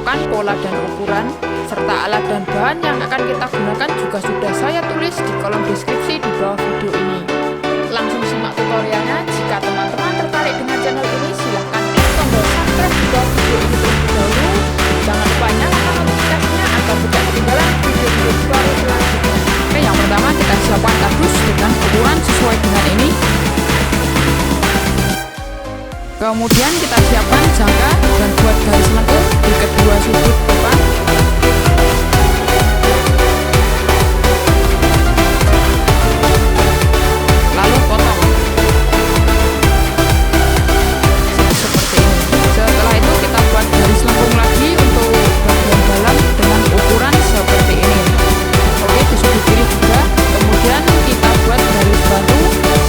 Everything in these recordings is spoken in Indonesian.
siapkan pola dan ukuran, serta alat dan bahan yang akan kita gunakan juga sudah saya tulis di kolom deskripsi di bawah video ini. Langsung simak tutorialnya. Jika teman-teman tertarik dengan channel ini, silahkan klik tombol subscribe di bawah video ini terlebih dahulu. Jangan lupa nyalakan notifikasinya agar tidak ketinggalan video-video baru selanjutnya. Oke, yang pertama kita siapkan kardus dengan ukuran sesuai dengan ini. Kemudian kita siapkan jangka dan buat garis lengkung di kedua sudut depan. Lalu potong seperti ini. Setelah itu kita buat garis lengkung lagi untuk bagian dalam dengan ukuran seperti ini. Oke, di sudut kiri juga. Kemudian kita buat garis baru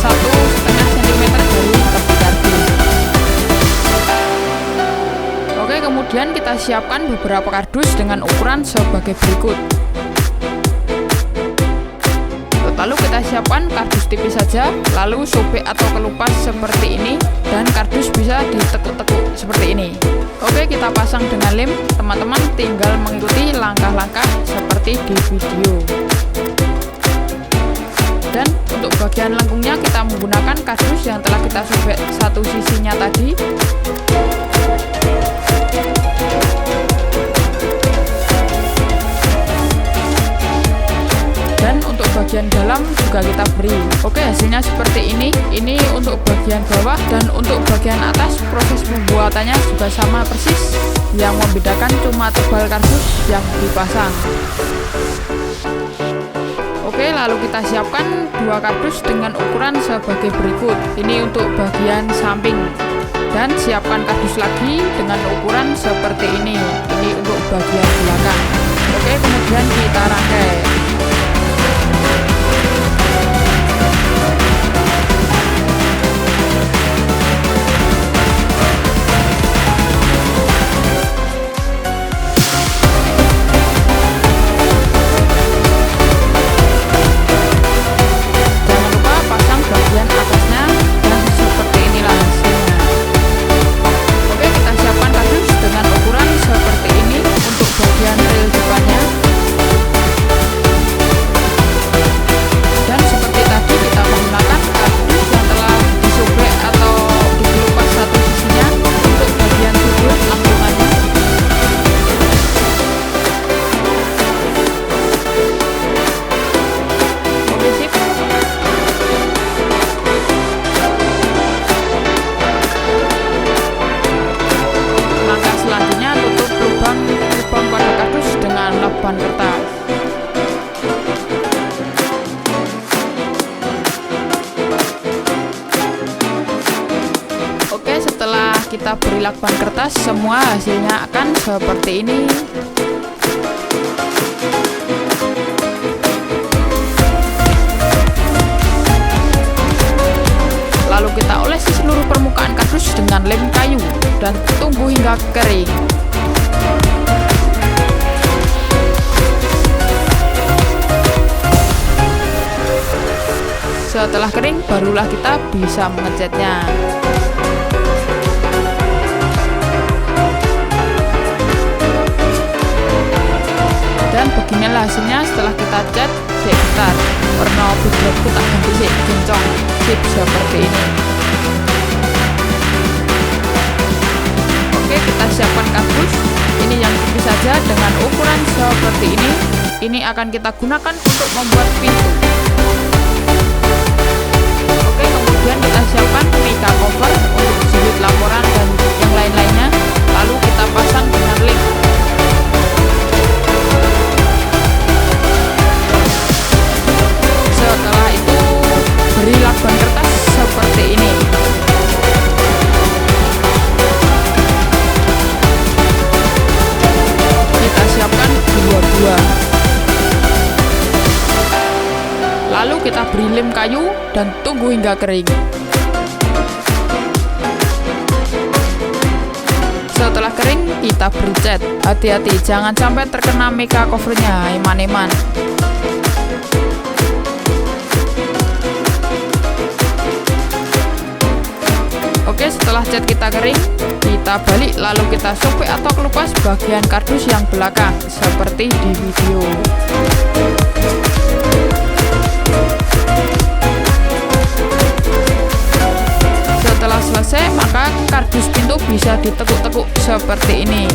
1,5 cm dari tepi kardus. Kemudian kita siapkan beberapa kardus dengan ukuran sebagai berikut. Lalu kita siapkan kardus tipis saja, lalu sobek atau kelupas seperti ini, dan kardus bisa ditekuk-tekuk seperti ini. Oke, kita pasang dengan lem. Teman-teman tinggal mengikuti langkah-langkah seperti di video. Dan untuk bagian lengkungnya kita menggunakan kardus yang telah kita sobek satu sisinya tadi. Dan untuk bagian dalam juga kita beri. Oke, hasilnya seperti ini. Ini untuk bagian bawah, dan untuk bagian atas proses pembuatannya juga sama persis. Yang membedakan cuma tebal kardus yang dipasang. Oke, lalu kita siapkan dua kardus dengan ukuran sebagai berikut. Ini untuk bagian samping. Dan siapkan kardus lagi dengan ukuran seperti ini. Ini untuk bagian belakang. Oke, kemudian kita rangkai. Jangan lupa pasang bagian atasnya, dan seperti inilah hasilnya. Oke, kita siapkan kardus dengan ukuran seperti ini untuk bagian ril depannya. Dan seperti tadi kita menggunakan kardus yang telah disobek atau dikelupas satu sisinya untuk bagian sudut lengkungannya. Oke, sip. Langkah selanjutnya tutup lubang pada kardus dengan lakban kertas. Oke, setelah kita beri lakban kertas, semua hasilnya akan seperti ini. Lalu kita olesi seluruh permukaan kardus dengan lem kayu dan tunggu hingga kering. Setelah kering, barulah kita bisa mengecatnya. Dan beginilah hasilnya setelah kita cat. Bentar, warna backgroundku tak ganti sih, kincong. Sip, seperti ini. Oke, kita siapkan kardus. Ini yang tipis saja dengan ukuran seperti ini. Ini akan kita gunakan untuk membuat pintu. Oke, kemudian kita siapkan mica cover untuk jilid laporan dan yang lain-lainnya. Lalu kita pasang dengan lem. Setelah itu beri lakban kertas seperti ini. Kita siapkan dua buah. Lalu kita beri lem kayu dan tunggu hingga kering. Setelah kering, kita beri cat. Hati-hati, jangan sampai terkena mica covernya, eman-eman. Oke, setelah cat kita kering, kita balik lalu kita sobek atau kelupas bagian kardus yang belakang seperti di video. Setelah selesai, maka kardus pintu bisa ditekuk-tekuk seperti ini.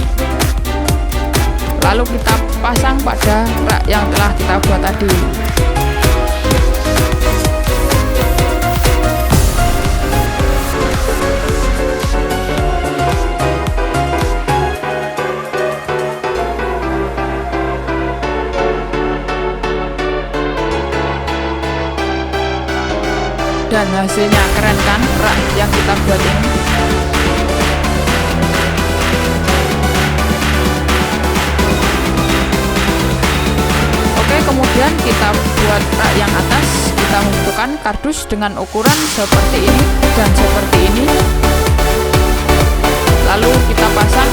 Lalu kita pasang pada rak yang telah kita buat tadi. Dan hasilnya keren kan rak yang kita buat ini. Oke, kemudian kita buat rak yang atas. Kita membutuhkan kardus dengan ukuran seperti ini dan seperti ini. Lalu kita pasang.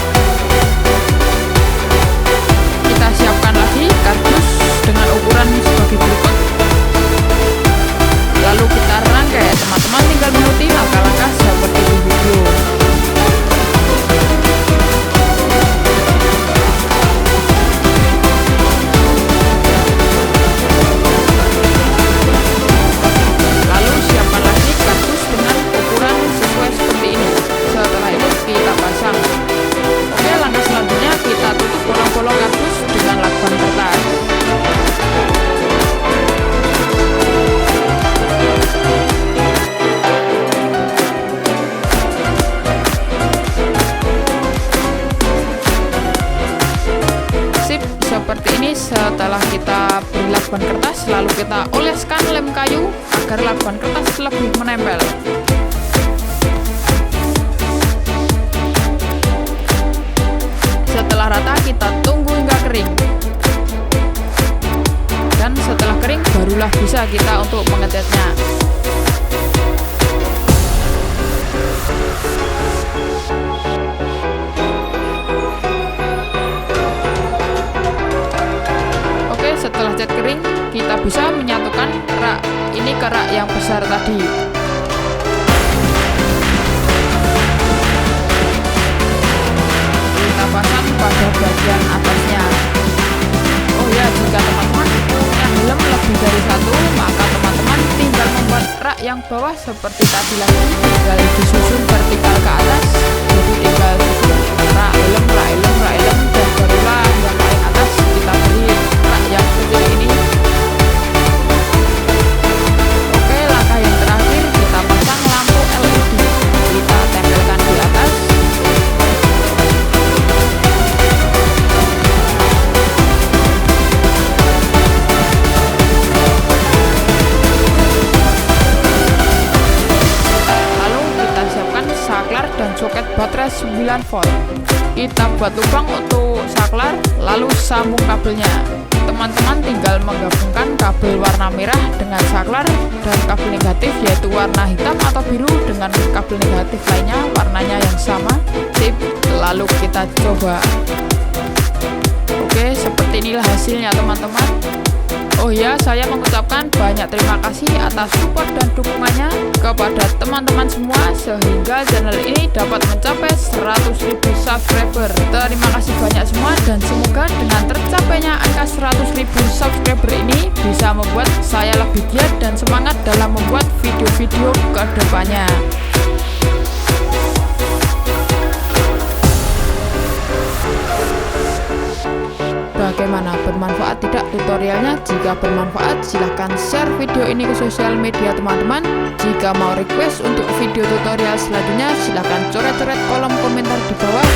Kita siapkan lagi kardus dengan ukuran sebagai berikut. Lalu kita rangkai, teman-teman tinggal mengikuti langkah-langkah seperti di video. Lalu siapkan lagi kardus dengan ukuran sesuai seperti ini. Setelah itu kita pasang. Oke, langkah selanjutnya kita tutup bolong-bolong kardus dengan lakban kertas. Seperti ini. Setelah kita beri lakban kertas, lalu kita oleskan lem kayu agar lakban kertas lebih menempel. Setelah rata, kita tunggu hingga kering. Dan setelah kering, barulah bisa kita untuk mengetetnya. Setelah cat kering, kita bisa menyatukan rak ini ke rak yang besar tadi. Kita pasang pada bagian atasnya. Oh ya, jika teman-teman punya helm lebih dari satu, maka teman-teman tinggal membuat rak yang bawah seperti tadi lagi, tinggal disusun vertikal ke atas. Jadi tinggal susun rak helm, rak helm, rak helm, dan barulah yang paling atas kita beri rak yang kecil ini. Oke, langkah yang terakhir kita pasang lampu LED. Kita tempelkan di atas. Lalu kita siapkan saklar dan soket baterai 9 volt. Kita buat lubang untuk saklar, lalu sambung kabelnya. Teman-teman tinggal menggabungkan kabel warna merah dengan saklar dan kabel negatif yaitu warna hitam atau biru dengan kabel negatif lainnya warnanya yang sama. Sip, lalu kita coba. Oke, seperti inilah hasilnya teman-teman. Oh ya, saya mengucapkan banyak terima kasih atas support dan dukungannya kepada teman-teman semua sehingga channel ini dapat mencapai 100.000 subscriber. Terima kasih banyak semua dan semoga dengan tercapainya angka 100.000 subscriber ini bisa membuat saya lebih giat dan semangat dalam membuat video-video ke depannya. Bagaimana, bermanfaat tidak tutorialnya? Jika bermanfaat, silahkan share video ini ke sosial media teman-teman. Jika mau request untuk video tutorial selanjutnya, silahkan coret-coret kolom komentar di bawah.